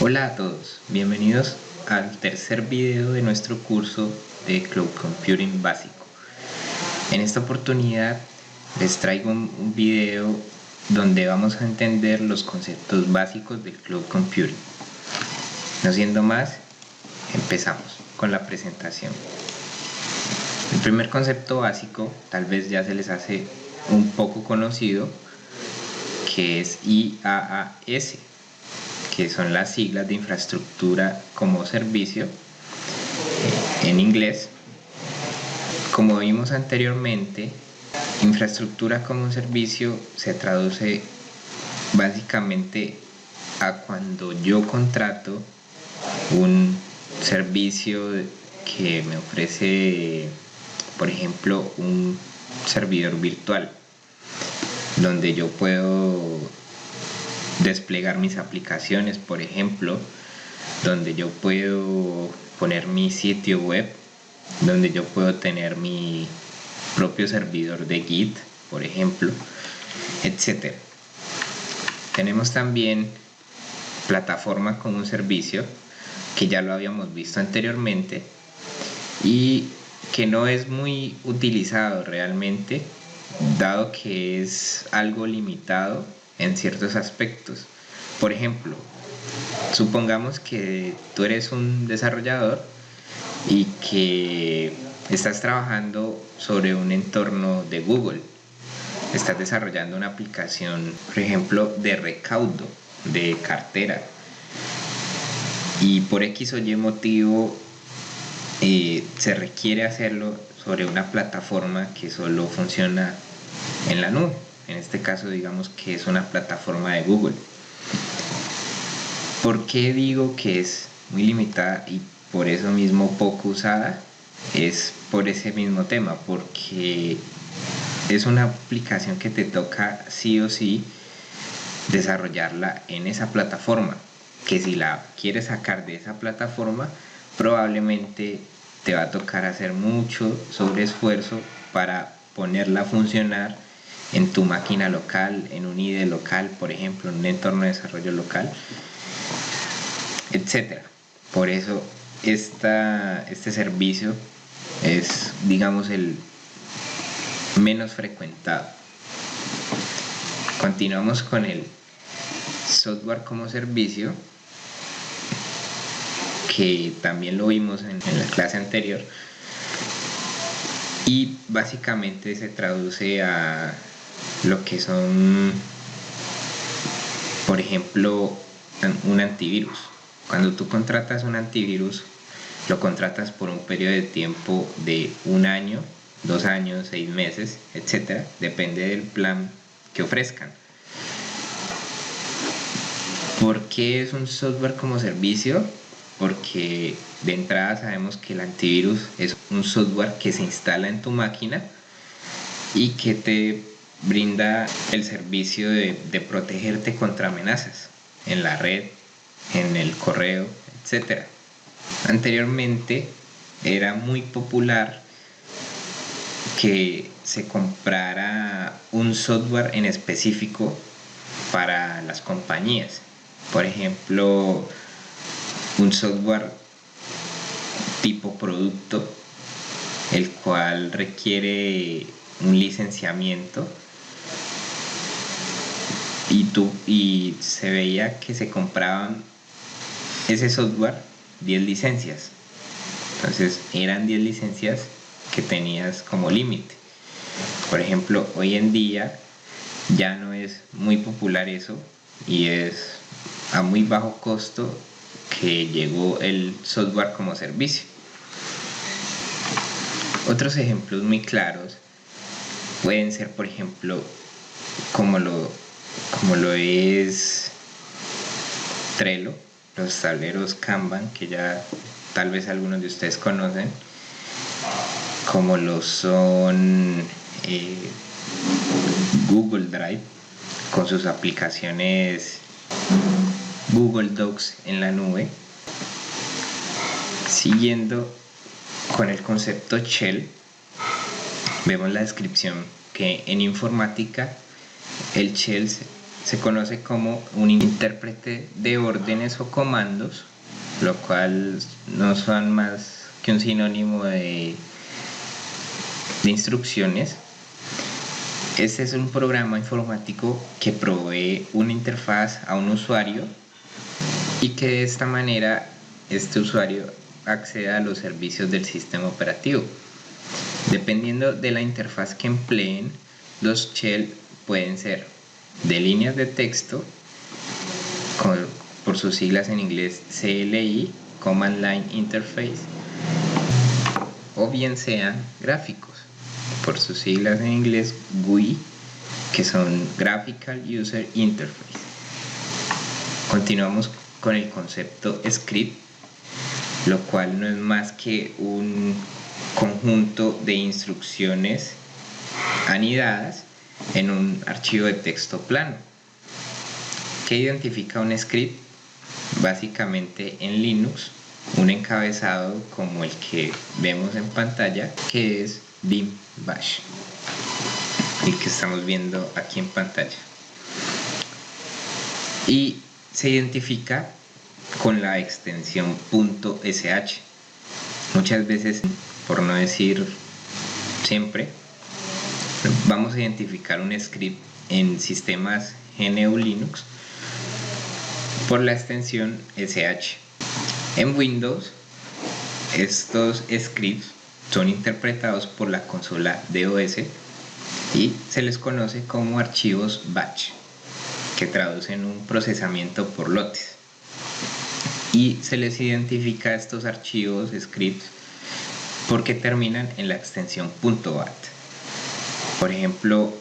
Hola a todos, bienvenidos al tercer video de nuestro curso de Cloud Computing básico. En esta oportunidad les traigo un video donde vamos a entender los conceptos básicos del Cloud Computing. No siendo más, empezamos con la presentación. El primer concepto básico tal vez ya se les hace un poco conocido, que es IaaS, que son las siglas de infraestructura como servicio en inglés. Como vimos anteriormente, infraestructura como servicio se traduce básicamente a cuando yo contrato un servicio que me ofrece, por ejemplo, un servidor virtual donde yo puedo desplegar mis aplicaciones, por ejemplo, donde yo puedo poner mi sitio web, donde yo puedo tener mi propio servidor de Git, por ejemplo, etc. Tenemos también plataforma como un servicio, que ya lo habíamos visto anteriormente y que no es muy utilizado realmente, dado que es algo limitado en ciertos aspectos. Por ejemplo, supongamos que tú eres un desarrollador y que estás trabajando sobre un entorno de Google. Estás desarrollando una aplicación, por ejemplo, de recaudo, de cartera, y por X o Y motivo se requiere hacerlo sobre una plataforma que solo funciona en la nube. En este caso, digamos que es una plataforma de Google. ¿Por qué digo que es muy limitada y por eso mismo poco usada? Es por ese mismo tema, porque es una aplicación que te toca sí o sí desarrollarla en esa plataforma, que si la quieres sacar de esa plataforma, probablemente te va a tocar hacer mucho sobreesfuerzo para ponerla a funcionar en tu máquina local, en un IDE local, por ejemplo, en un entorno de desarrollo local, etc. Por eso este servicio es, digamos, el menos frecuentado. Continuamos con el software como servicio, que también lo vimos en la clase anterior, y básicamente se traduce a lo que son, por ejemplo, un antivirus. Cuando tú contratas un antivirus, lo contratas por un periodo de tiempo de 1 año, 2 años, 6 meses, etc. Depende del plan que ofrezcan. ¿Por qué es un software como servicio? Porque de entrada sabemos que el antivirus es un software que se instala en tu máquina y que te brinda el servicio de protegerte contra amenazas en la red, en el correo, etc. Anteriormente era muy popular que se comprara un software en específico para las compañías. Por ejemplo, un software tipo producto, el cual requiere un licenciamiento, y se veía que se compraban ese software 10 licencias. Entonces eran 10 licencias que tenías como límite. Por ejemplo, hoy en día ya no es muy popular eso, y es a muy bajo costo que llegó el software como servicio. Otros ejemplos muy claros pueden ser, por ejemplo, como lo es Trello, los tableros Kanban, que ya tal vez algunos de ustedes conocen, como lo son Google Drive con sus aplicaciones Google Docs en la nube. Siguiendo con el concepto Shell, vemos la descripción que en informática el Shell se conoce como un intérprete de órdenes o comandos, lo cual no son más que un sinónimo de instrucciones. Este es un programa informático que provee una interfaz a un usuario y que de esta manera este usuario accede a los servicios del sistema operativo. Dependiendo de la interfaz que empleen, los shell pueden ser de líneas de texto, por sus siglas en inglés CLI, Command Line Interface, o bien sean gráficos, por sus siglas en inglés GUI, que son Graphical User Interface. Continuamos con el concepto script, lo cual no es más que un conjunto de instrucciones anidadas en un archivo de texto plano. ¿Qué identifica un script? Básicamente en Linux, un encabezado como el que vemos en pantalla, que es bin bash, y que estamos viendo aquí en pantalla, y se identifica con la extensión .sh. Muchas veces, por no decir siempre, vamos a identificar un script en sistemas GNU Linux por la extensión sh. En Windows, estos scripts son interpretados por la consola DOS y se les conoce como archivos batch, que traducen un procesamiento por lotes. Y se les identifica estos archivos scripts porque terminan en la extensión .bat. Por ejemplo,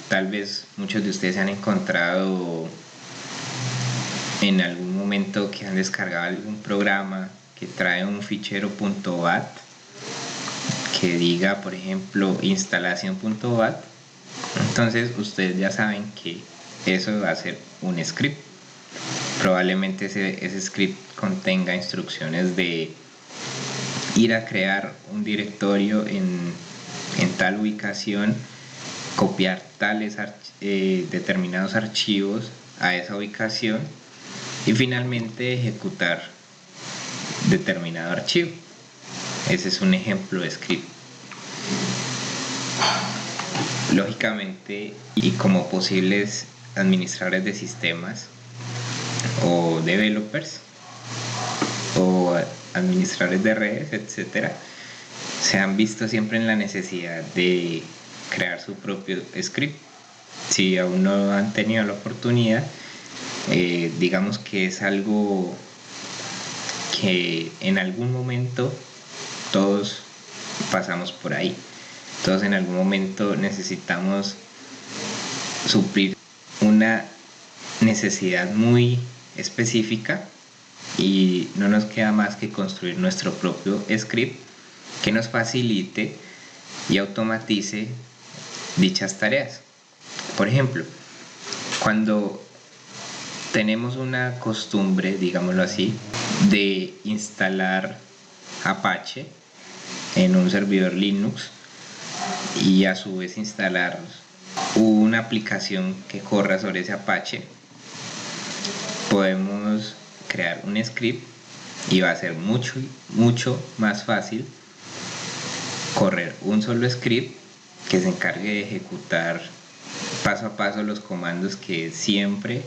tal vez muchos de ustedes se han encontrado en algún momento que han descargado algún programa que trae un fichero .bat que diga, por ejemplo, instalación.bat. Entonces ustedes ya saben que eso va a ser un script. Probablemente ese script contenga instrucciones de ir a crear un directorio en tal ubicación, copiar tales determinados archivos a esa ubicación y finalmente ejecutar determinado archivo. Ese es un ejemplo de script. Lógicamente, y como posibles administradores de sistemas o developers o administradores de redes, etcétera, se han visto siempre en la necesidad de crear su propio script. Si aún no han tenido la oportunidad, digamos que es algo que en algún momento todos pasamos por ahí. Todos en algún momento necesitamos suplir una necesidad muy específica y no nos queda más que construir nuestro propio script que nos facilite y automatice dichas tareas. Por ejemplo, cuando tenemos una costumbre, digámoslo así, de instalar Apache en un servidor Linux y a su vez instalar una aplicación que corra sobre ese Apache, podemos crear un script y va a ser mucho más fácil correr un solo script que se encargue de ejecutar paso a paso los comandos que siempre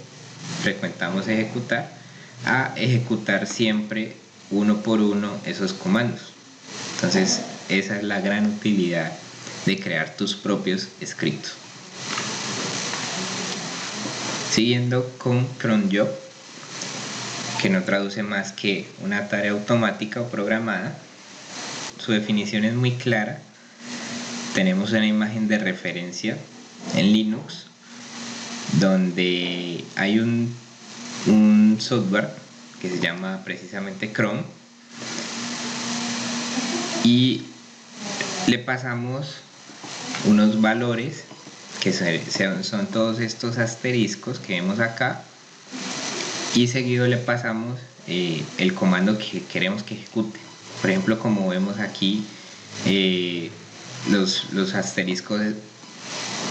frecuentamos ejecutar, a ejecutar siempre uno por uno esos comandos. Entonces esa es la gran utilidad de crear tus propios scripts. Siguiendo con cron job, que no traduce más que una tarea automática o programada. Su definición es muy clara. Tenemos una imagen de referencia en Linux donde hay un software que se llama precisamente cron y le pasamos unos valores que son todos estos asteriscos que vemos acá, y seguido le pasamos el comando que queremos que ejecute. Por ejemplo, como vemos aquí, los asteriscos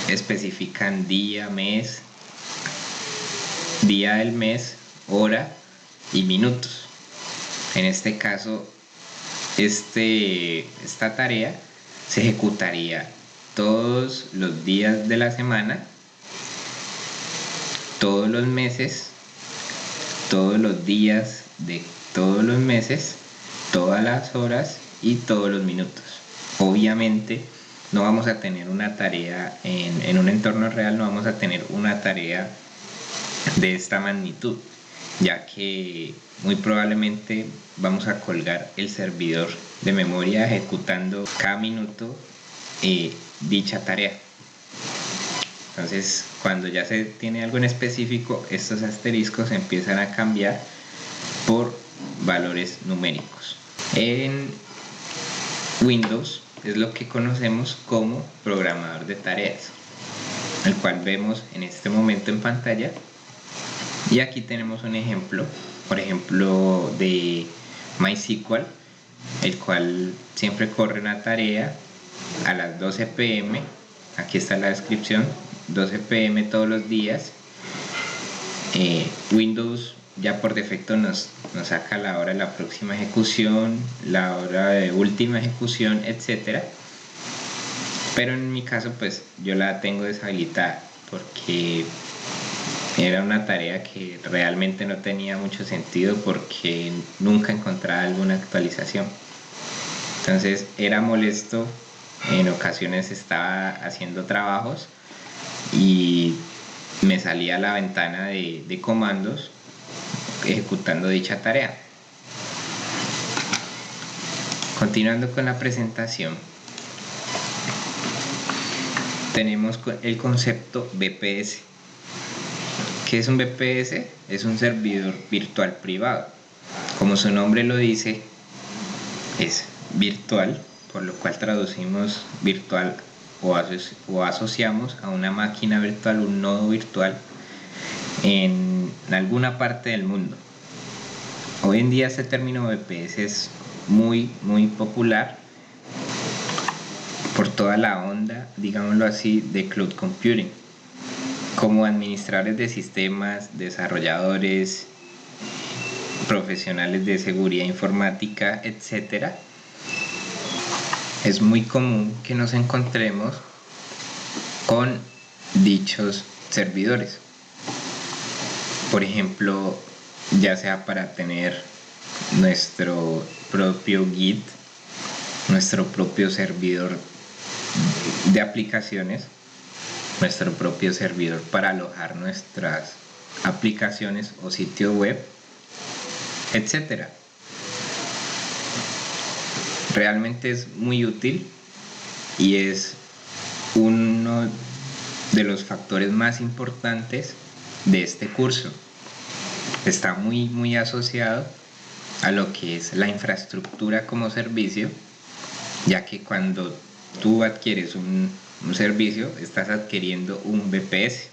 especifican día, mes, día del mes, hora y minutos. En este caso, esta tarea se ejecutaría todos los días de la semana, todos los meses, todos los días de todos los meses, todas las horas y todos los minutos. Obviamente no vamos a tener una tarea en un entorno real, no vamos a tener una tarea de esta magnitud, ya que muy probablemente vamos a colgar el servidor de memoria ejecutando cada minuto dicha tarea. Entonces, cuando ya se tiene algo en específico, estos asteriscos empiezan a cambiar por valores numéricos. En Windows es lo que conocemos como programador de tareas, el cual vemos en este momento en pantalla. Y aquí tenemos un ejemplo, por ejemplo, de MySQL, el cual siempre corre una tarea a las 12 p.m. Aquí está la descripción, 12 p.m. todos los días. Windows ya por defecto nos saca la hora de la próxima ejecución, la hora de última ejecución, etcétera. Pero en mi caso, pues yo la tengo deshabilitada porque era una tarea que realmente no tenía mucho sentido, porque nunca encontraba alguna actualización. Entonces era molesto, en ocasiones estaba haciendo trabajos y me salía la ventana de comandos ejecutando dicha tarea. Continuando con la presentación, tenemos el concepto VPS. ¿Qué es un VPS? Es un servidor virtual privado. Como su nombre lo dice, es virtual, por lo cual traducimos virtual o asociamos a una máquina virtual, un nodo virtual en alguna parte del mundo. Hoy en día este término VPS es muy popular por toda la onda, digámoslo así, de cloud computing. Como administradores de sistemas, desarrolladores, profesionales de seguridad informática, etc., es muy común que nos encontremos con dichos servidores. Por ejemplo, ya sea para tener nuestro propio Git, nuestro propio servidor de aplicaciones, nuestro propio servidor para alojar nuestras aplicaciones o sitio web, etcétera. Realmente es muy útil y es uno de los factores más importantes de este curso. Está muy asociado a lo que es la infraestructura como servicio, ya que cuando tú adquieres un servicio, estás adquiriendo un VPS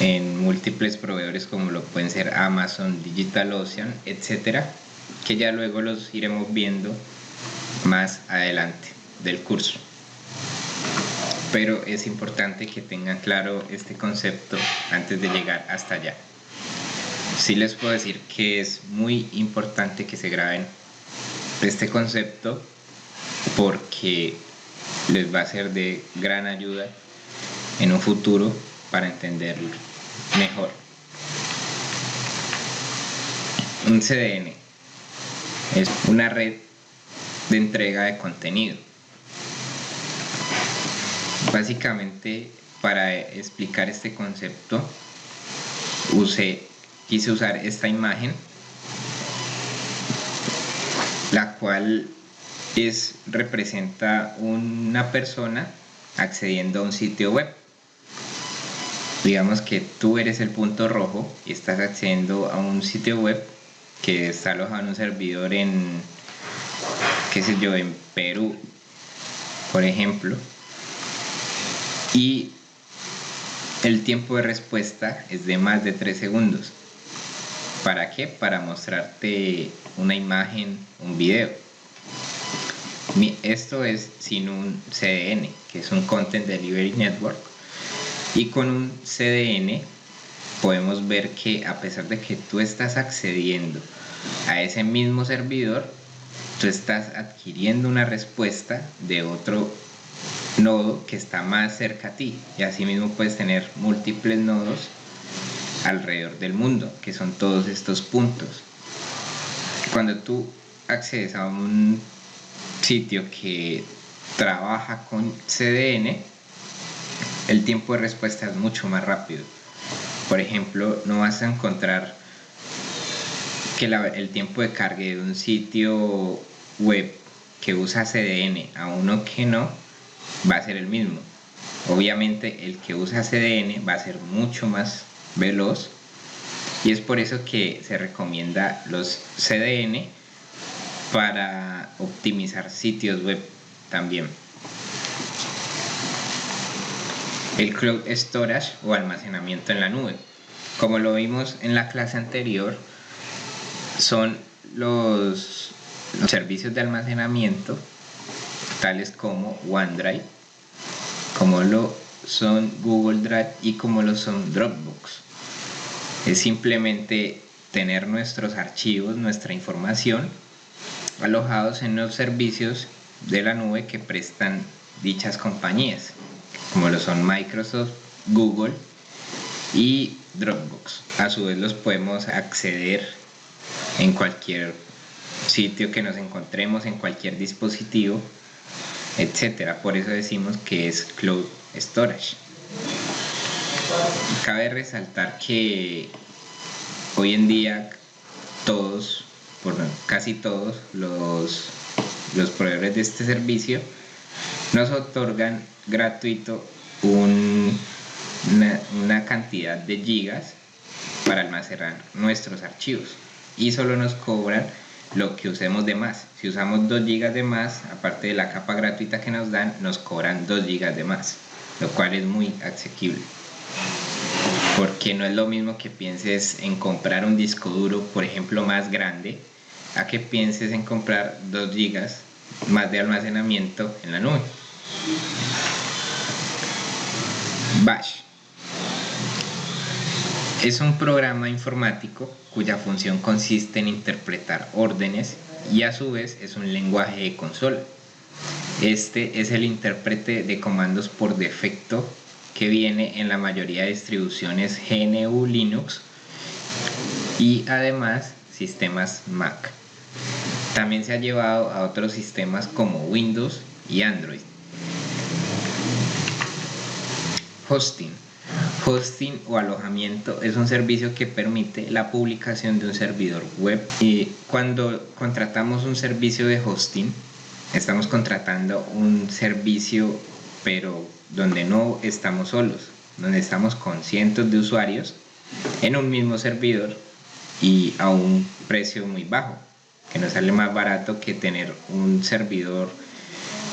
en múltiples proveedores como lo pueden ser Amazon, DigitalOcean, etcétera, que ya luego los iremos viendo más adelante del curso. Pero es importante que tengan claro este concepto antes de llegar hasta allá. Sí les puedo decir que es muy importante que se graben este concepto, porque les va a ser de gran ayuda en un futuro para entenderlo mejor. Un CDN es una red de entrega de contenido. Básicamente, para explicar este concepto, quise usar esta imagen, la cual representa una persona accediendo a un sitio web. Digamos que tú eres el punto rojo y estás accediendo a un sitio web que está alojado en un servidor en Perú, por ejemplo, y el tiempo de respuesta es de más de 3 segundos. ¿Para qué? Para mostrarte una imagen, un video. Esto es sin un CDN, que es un Content Delivery Network, y con un CDN podemos ver que a pesar de que tú estás accediendo a ese mismo servidor, tú estás adquiriendo una respuesta de otro nodo que está más cerca a ti, y asimismo puedes tener múltiples nodos alrededor del mundo, que son todos estos puntos. Cuando tú accedes a un sitio que trabaja con CDN, el tiempo de respuesta es mucho más rápido. Por ejemplo, no vas a encontrar que el tiempo de carga de un sitio web que usa CDN a uno que no va a ser el mismo. Obviamente el que usa CDN va a ser mucho más veloz, y es por eso que se recomienda los CDN para optimizar sitios web también. El Cloud Storage o almacenamiento en la nube, como lo vimos en la clase anterior, son los servicios de almacenamiento tales como OneDrive, como lo son Google Drive y como lo son Dropbox. Es simplemente tener nuestros archivos, nuestra información alojados en los servicios de la nube que prestan dichas compañías, como lo son Microsoft, Google y Dropbox. A su vez los podemos acceder en cualquier sitio que nos encontremos, en cualquier dispositivo, etcétera. Por eso decimos que es Cloud Storage. Cabe resaltar que hoy en día casi todos los proveedores de este servicio nos otorgan gratuito una cantidad de gigas para almacenar nuestros archivos, y solo nos cobran lo que usemos de más. Si usamos 2 gigas de más, aparte de la capa gratuita que nos dan, nos cobran 2 gigas de más, lo cual es muy asequible, porque no es lo mismo que pienses en comprar un disco duro, por ejemplo, más grande, a que pienses en comprar 2 gigas más de almacenamiento en la nube. Bash es un programa informático cuya función consiste en interpretar órdenes, y a su vez es un lenguaje de consola. Este es el intérprete de comandos por defecto que viene en la mayoría de distribuciones GNU Linux y además sistemas Mac. También se ha llevado a otros sistemas como Windows y Android. Hosting o alojamiento es un servicio que permite la publicación de un servidor web, y cuando contratamos un servicio de hosting estamos contratando un servicio pero donde no estamos solos, donde estamos con cientos de usuarios en un mismo servidor y a un precio muy bajo, que nos sale más barato que tener un servidor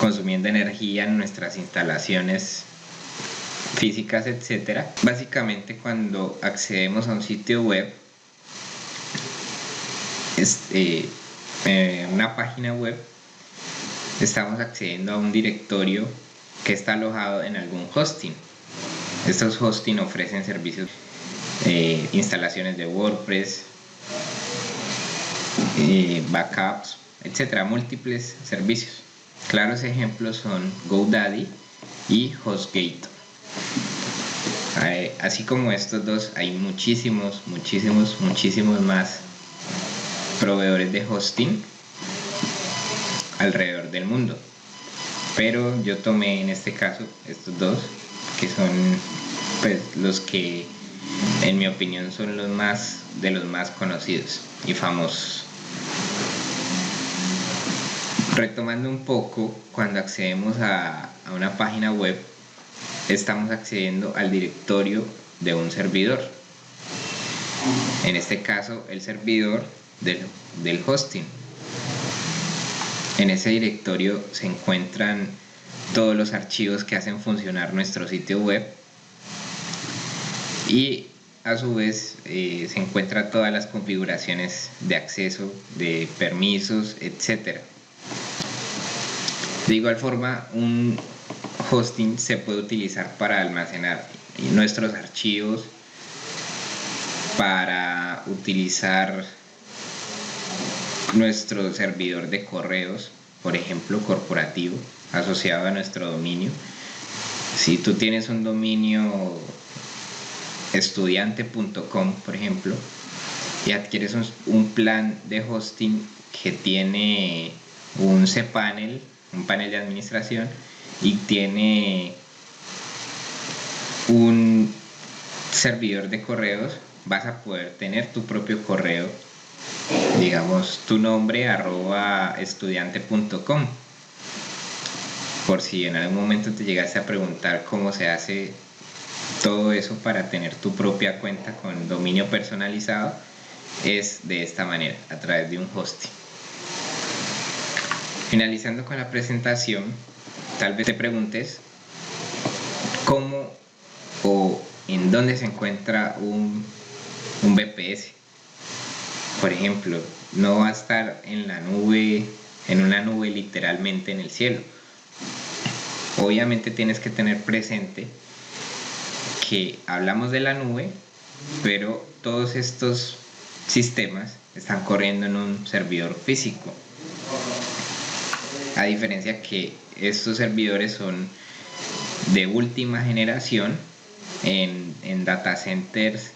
consumiendo energía en nuestras instalaciones físicas, etcétera. Básicamente, cuando accedemos a un sitio web, una página web, estamos accediendo a un directorio que está alojado en algún hosting. Estos hosting ofrecen servicios, instalaciones de WordPress, backups, etcétera, múltiples servicios. Claros ejemplos son GoDaddy y HostGator. Así como estos dos, hay muchísimos más proveedores de hosting alrededor del mundo, pero yo tomé en este caso estos dos, que son pues los que en mi opinión son los más conocidos y famosos. Retomando un poco, cuando accedemos a una página web, estamos accediendo al directorio de un servidor, en este caso el servidor del hosting. En ese directorio se encuentran todos los archivos que hacen funcionar nuestro sitio web, y a su vez se encuentran todas las configuraciones de acceso, de permisos, etc. De igual forma, un hosting se puede utilizar para almacenar nuestros archivos para utilizar nuestro servidor de correos, por ejemplo, corporativo, asociado a nuestro dominio. Si tú tienes un dominio estudiante.com, por ejemplo, y adquieres un plan de hosting que tiene un cPanel, un panel de administración, y tiene un servidor de correos, vas a poder tener tu propio correo, digamos tu nombre @estudiante.com, por si en algún momento te llegaste a preguntar cómo se hace todo eso para tener tu propia cuenta con dominio personalizado. Es de esta manera, a través de un hosting. Finalizando con la presentación, tal vez te preguntes cómo o en dónde se encuentra un VPS. Por ejemplo, no va a estar en la nube, en una nube literalmente en el cielo. Obviamente tienes que tener presente que hablamos de la nube, pero todos estos sistemas están corriendo en un servidor físico. A diferencia que estos servidores son de última generación en data centers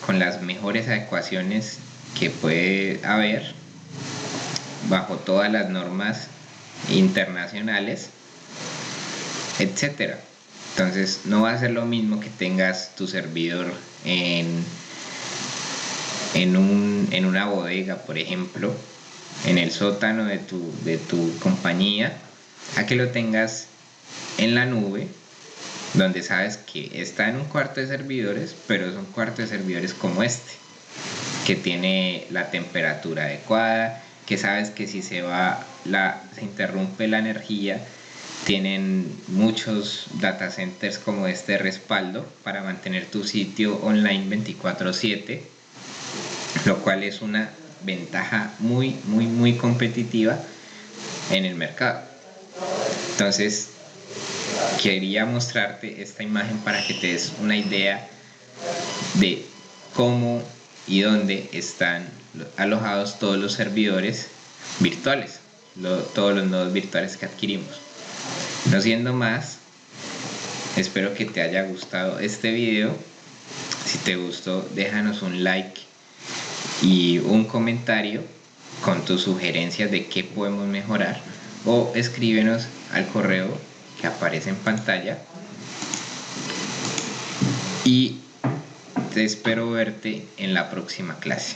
con las mejores adecuaciones que puede haber bajo todas las normas internacionales, etcétera. Entonces no va a ser lo mismo que tengas tu servidor en una bodega, por ejemplo, en el sótano de tu compañía, a que lo tengas en la nube, donde sabes que está en un cuarto de servidores, pero es un cuarto de servidores como este, que tiene la temperatura adecuada, que sabes que si se interrumpe la energía, tienen muchos data centers como este respaldo para mantener tu sitio online 24/7, lo cual es una ventaja muy competitiva en el mercado. Entonces quería mostrarte esta imagen para que te des una idea de cómo y dónde están alojados todos los servidores virtuales, todos los nodos virtuales que adquirimos. No siendo más, espero que te haya gustado este video. Si te gustó, déjanos un like y un comentario con tus sugerencias de qué podemos mejorar, o escríbenos al correo que aparece en pantalla, y te espero verte en la próxima clase.